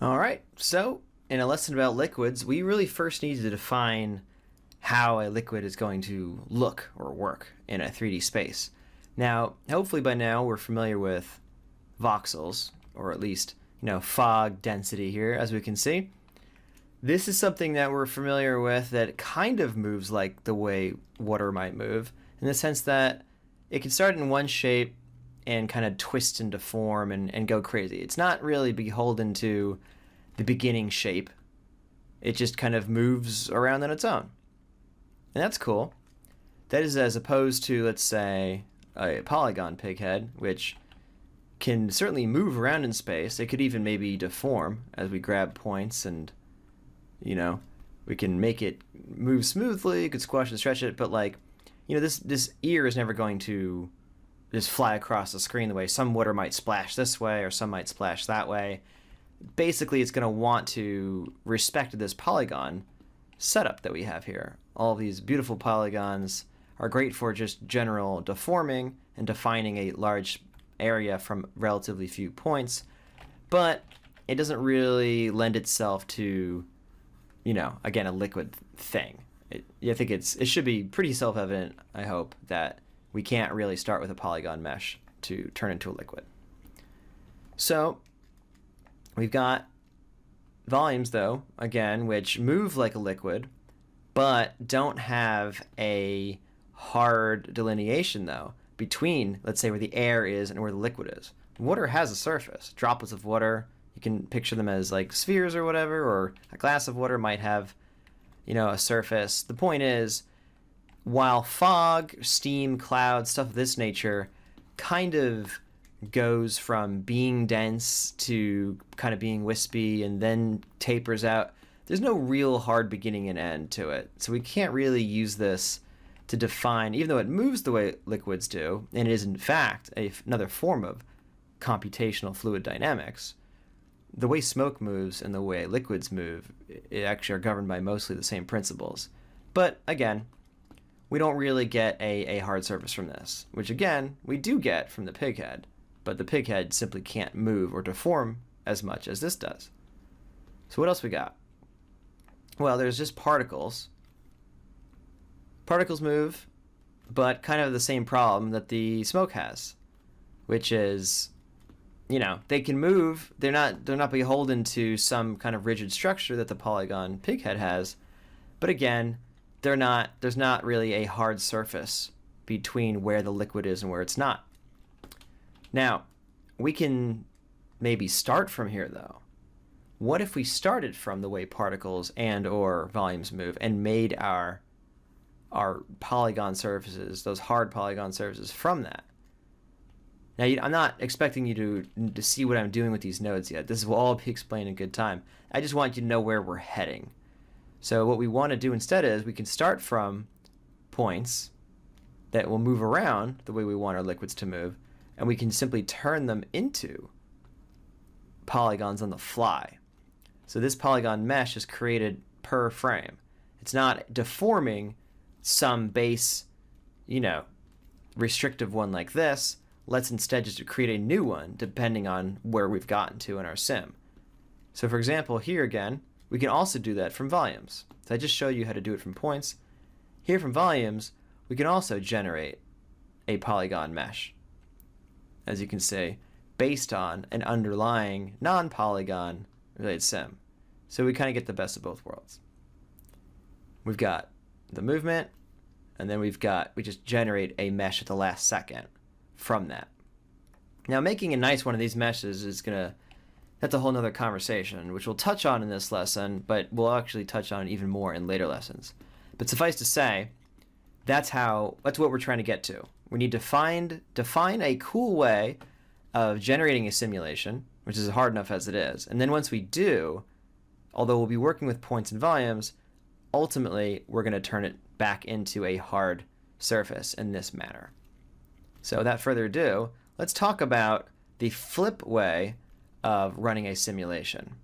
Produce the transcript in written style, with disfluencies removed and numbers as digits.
All right, so in a lesson about liquids, we really first need to define how a liquid is going to look or work in a 3D space. Now, hopefully by now we're familiar with voxels, or at least, fog density here, as we can see. This is something that we're familiar with that kind of moves like the way water might move, in the sense that it can start in one shape and kind of twist and deform and go crazy. It's not really beholden to the beginning shape. It just kind of moves around on its own. And that's cool. That is as opposed to, let's say, a polygon pighead, which can certainly move around in space. It could even maybe deform as we grab points and, we can make it move smoothly. You could squash and stretch it, but this ear is never going to just fly across the screen the way some water might splash this way or some might splash that way. Basically, it's going to want to respect this polygon setup that we have here. All these beautiful polygons are great for just general deforming and defining a large area from relatively few points, but it doesn't really lend itself to, again, a liquid thing. I think it should be pretty self-evident, I hope, that we can't really start with a polygon mesh to turn into a liquid. So we've got volumes, though, again, which move like a liquid, but don't have a hard delineation, though, between, let's say, where the air is and where the liquid is. Water has a surface. Droplets of water, you can picture them as like spheres or whatever, or a glass of water might have, a surface. The point is, while fog, steam, clouds, stuff of this nature kind of goes from being dense to kind of being wispy and then tapers out, there's no real hard beginning and end to it. So we can't really use this to define, even though it moves the way liquids do, and it is in fact another form of computational fluid dynamics, the way smoke moves and the way liquids move, it actually are governed by mostly the same principles. But again, we don't really get a hard surface from this, which again, we do get from the pighead, but the pighead simply can't move or deform as much as this does. So what else we got? Well, there's just particles. Particles move, but kind of the same problem that the smoke has, which is, they can move. They're not beholden to some kind of rigid structure that the polygon pighead has, but again, there's not really a hard surface between where the liquid is and where it's not. Now, we can maybe start from here, though. What if we started from the way particles and or volumes move and made our polygon surfaces, those hard polygon surfaces, from that? Now, I'm not expecting you to see what I'm doing with these nodes yet. This will all be explained in good time. I just want you to know where we're heading. So what we want to do instead is we can start from points that will move around the way we want our liquids to move, and we can simply turn them into polygons on the fly. So this polygon mesh is created per frame. It's not deforming some base, restrictive one like this. Let's instead just create a new one depending on where we've gotten to in our sim. So for example, here again, we can also do that from volumes. So I just showed you how to do it from points. Here from volumes, we can also generate a polygon mesh, as you can see, based on an underlying non-polygon related sim. So we kind of get the best of both worlds. We've got the movement, and then we just generate a mesh at the last second from that. Now, making a nice one of these meshes that's a whole nother conversation, which we'll touch on in this lesson, but we'll actually touch on even more in later lessons. But suffice to say, that's what we're trying to get to. We need to define a cool way of generating a simulation, which is hard enough as it is. And then once we do, although we'll be working with points and volumes, ultimately we're going to turn it back into a hard surface in this manner. So without further ado, let's talk about the flip way of running a simulation.